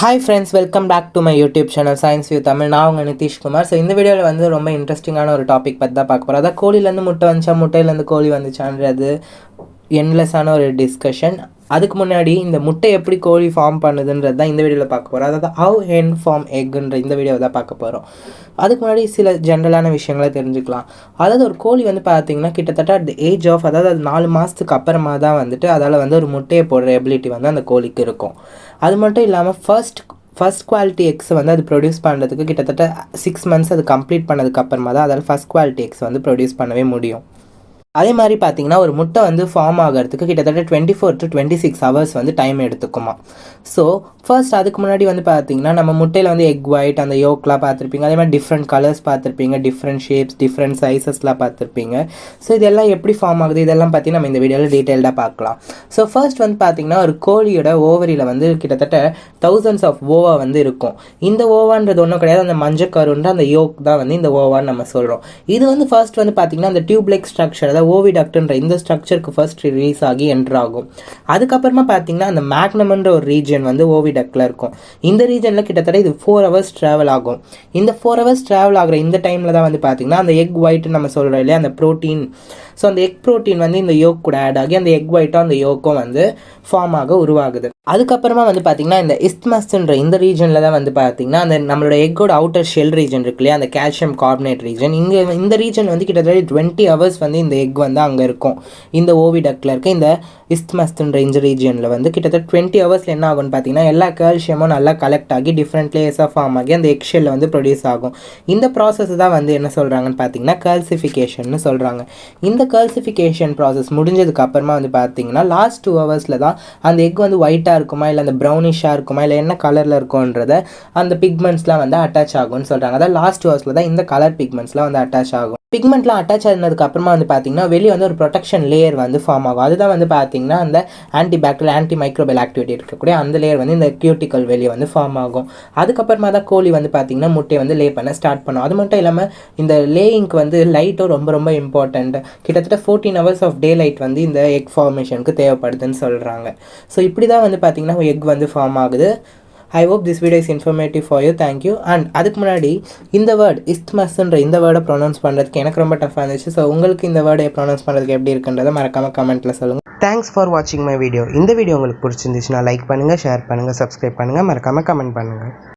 Hi friends, welcome back to my YouTube channel science with Tamil. நான் உங்கள் Nitish Kumar. So இந்த வீடியோவில் வந்து ரொம்ப இன்ட்ரெஸ்டிங்கான ஒரு டாபிக் பற்றி தான் பார்க்க போகிறோம். அதாவது கோழிலேருந்து முட்டை வந்துச்சா, முட்டையிலேருந்து கோழி வந்துச்சான்றது என்லெஸ்ஸான ஒரு டிஸ்கஷன். அதுக்கு முன்னாடி இந்த முட்டை எப்படி கோழி ஃபார்ம் பண்ணுதுன்றது தான் இந்த வீடியோவில் பார்க்க போகிறோம். அதாவது ஹவ் ஹென் ஃபார்ம் எக்குன்ற இந்த வீடியோவை தான் பார்க்க போகிறோம். அதுக்கு முன்னாடி சில ஜென்ரலான விஷயங்களை தெரிஞ்சுக்கலாம். அதாவது ஒரு கோழி வந்து பார்த்திங்கன்னா கிட்டத்தட்ட அட் ஏஜ் ஆஃப், அதாவது அது 4 மாதத்துக்கு அப்புறமா தான் வந்துட்டு அதால் வந்து ஒரு முட்டையை போடுற எபிலிட்டி வந்து அந்த கோழிக்கு இருக்கும். அது மட்டும் இல்லாமல் ஃபர்ஸ்ட் குவாலிட்டி எக்ஸ் வந்து அது ப்ரொடியூஸ் பண்ணுறதுக்கு கிட்டத்தட்ட 6 மந்த்ஸ் அது கம்ப்ளீட் பண்ணதுக்கு அப்புறமா தான் அதால் ஃபர்ஸ்ட் குவாலிட்டி எக்ஸ் வந்து ப்ரொடியூஸ் பண்ணவே முடியும். அதே மாதிரி பார்த்தீங்கன்னா ஒரு முட்டை வந்து ஃபார்ம் ஆகிறதுக்கு கிட்டத்தட்ட 24 to 26 ஹவர்ஸ் வந்து டைம் எடுத்துக்குமா. ஸோ ஃபர்ஸ்ட் அதுக்கு முன்னாடி வந்து பார்த்தீங்கன்னா நம்ம முட்டையில் வந்து எக் ஒயிட், அந்த யோக்லாம் பார்த்துருப்பீங்க. அதே மாதிரி டிஃப்ரெண்ட் கலர்ஸ் பார்த்துருப்பீங்க, டிஃப்ரெண்ட் ஷேப்ஸ், டிஃப்ரெண்ட் சைஸஸ்லாம் பார்த்துருப்பீங்க. ஸோ இதெல்லாம் எப்படி ஃபார்ம் ஆகுது இதெல்லாம் பற்றி நம்ம இந்த வீடியோவில் டீட்டெயில்டாக பார்க்கலாம். ஸோ ஃபர்ஸ்ட் வந்து பார்த்தீங்கன்னா ஒரு கோழியோட ஓவரியில் வந்து கிட்டத்தட்ட thousands ஆஃப் ஓவா வந்து இருக்கும். இந்த ஓவான்றது ஒன்றும் கிடையாது, அந்த மஞ்சக்கருன்ற அந்த யோக் தான் வந்து இந்த ஓவான்னு நம்ம சொல்கிறோம். இது வந்து ஃபர்ஸ்ட் வந்து பார்த்தீங்கன்னா அந்த டியூப்லைக் ஸ்ட்ரக்சர், ஓவிடக்ட்ன்ற இந்த ஸ்ட்ரக்சருக்கு ஃபர்ஸ்ட் ரிலீஸ் ஆகி என்டர் ஆகும். அதுக்கப்புறமா பார்த்தீங்கன்னா அந்த மேக்னம்ன்ற ஒரு ரீஜன் வந்து ஓவிடக்டில் இருக்கும். இந்த ரீஜனில் கிட்டத்தட்ட இது 4 ஹவர்ஸ் ட்ராவல் ஆகும். இந்த 4 ஹவர்ஸ் ட்ராவல் ஆகிற இந்த டைமில் தான் வந்து பார்த்தீங்கன்னா அந்த எக் ஒயிட் நம்ம சொல்கிறோம் இல்லையா, அந்த ப்ரோட்டீன். ஸோ அந்த எக் ப்ரோட்டீன் வந்து இந்த யோக் கூட ஆட் ஆகி அந்த எக் ஒயிட்டும் அந்த யோக்கும் வந்து ஃபார்ம் ஆக உருவாகுது. அதுக்கப்புறமா வந்து பார்த்தீங்கன்னா இந்த இஸ்த்மஸ்ன்ற இந்த ரீஜனில் தான் வந்து பார்த்தீங்கன்னா அந்த நம்மளோட எக்கோட அவுட்டர் ஷெல் ரீஜன் இருக்கு இல்லையா, அந்த கால்சியம் கார்பனேட் ரீஜன். இந்த ரீஜன் வந்து கிட்டத்தட்ட 20 ஹவர்ஸ் வந்து இந்த எக் வந்து அங்கே இருக்கும். இந்த ஓவிடக்டில் இருக்க இந்த இஸ்த்மஸ்ன்ற இந்த ரீஜனில் வந்து கிட்டத்தட்ட 20 ஹவர்ஸில் என்ன ஆகும்னு பார்த்தீங்கன்னா எல்லா கால்சியமும் நல்லா கலெக்ட் ஆகி டிஃப்ரெண்ட் லேயர்ஸாக ஃபார்ம் ஆகி அந்த எக் ஷெல்லில் வந்து ப்ரொடியூஸ் ஆகும். இந்த ப்ராசஸ் தான் வந்து என்ன சொல்கிறாங்கன்னு பார்த்தீங்கன்னா கால்சிஃபிகேஷன் சொல்கிறாங்க. இந்த கால்சிஃபிகேஷன் ப்ராசஸ் முடிஞ்சதுக்கு அப்புறமா வந்து பார்த்தீங்கன்னா லாஸ்ட் 2 ஹவர்ஸில் தான் அந்த எக் வந்து ஒயிட்டாக இருக்குமா இல்லை அந்த ப்ரௌனிஷாக இருக்குமா இல்லை என்ன கலரில் இருக்கும்ன்றத அந்த பிக்மெண்ட்ஸ்லாம் வந்து அட்டாச் ஆகும்னு சொல்கிறாங்க. அதாவது லாஸ்ட் 2 ஹவர்ஸில் தான் இந்த கலர் பிக்மெண்ட்ஸ்லாம் வந்து அட்டாச் ஆகும். பிக்மெண்ட்லாம் அட்டாச் ஆனதுக்கு அப்புறமா வந்து பார்த்தீங்கன்னா வெளியே வந்து ஒரு ப்ரொடெக்ஷன் லேயர் வந்து ஃபார்ம் ஆகும். அதுதான் வந்து பார்த்தீங்கன்னா அந்த ஆன்டிபாக்டீரியல் ஆன்டிமைக்ரோபியல் ஆக்டிவிட்டி இருக்கக்கூடிய அந்த லேயர் வந்து இந்த கியூட்டிக்கல் வெளியே வந்து ஃபார்ம் ஆகும். அதுக்கப்புறமா தான் கோழி வந்து பார்த்தீங்கன்னா முட்டையை வந்து லே பண்ண ஸ்டார்ட் பண்ணும். அது மட்டும் இல்லாமல் இந்த லேயிங்க்கு வந்து லைட்டும் ரொம்ப ரொம்ப இம்பார்ட்டண்ட். கிட்டத்தட்ட 14 ஹவர்ஸ் ஆஃப் டே லைட் வந்து இந்த எக் ஃபார்மேஷனுக்கு தேவைப்படுதுன்னு சொல்கிறாங்க. ஸோ இப்படி தான் வந்து பார்த்தீங்கன்னா எக் வந்து ஃபார்ம் ஆகுது. I hope this video is informative for you. Thank you. And அதுக்கு முன்னாடி இந்த வேர்ட் இஸ்த்மஸ்ன்ற இந்த வேர்டை ப்ரொனவுன்ஸ் பண்ணுறதுக்கு எனக்கு ரொம்ப டஃப்பாக இருந்துச்சு. ஸோ உங்களுக்கு இந்த வேர்டை ப்ரொனவுன்ஸ் பண்ணுறதுக்கு எப்படி இருக்குன்றதை மறக்காமல் கமெண்ட்டில் சொல்லுங்கள். தேங்க்ஸ் ஃபார் வாட்சிங் மை வீடியோ. இந்த வீடியோ உங்களுக்கு பிடிச்சிருந்துச்சுன்னா லைக் பண்ணுங்கள், ஷேர் பண்ணுங்கள், சப்ஸ்கிரைப் பண்ணுங்கள், மறக்காமல் கமெண்ட் பண்ணுங்கள்.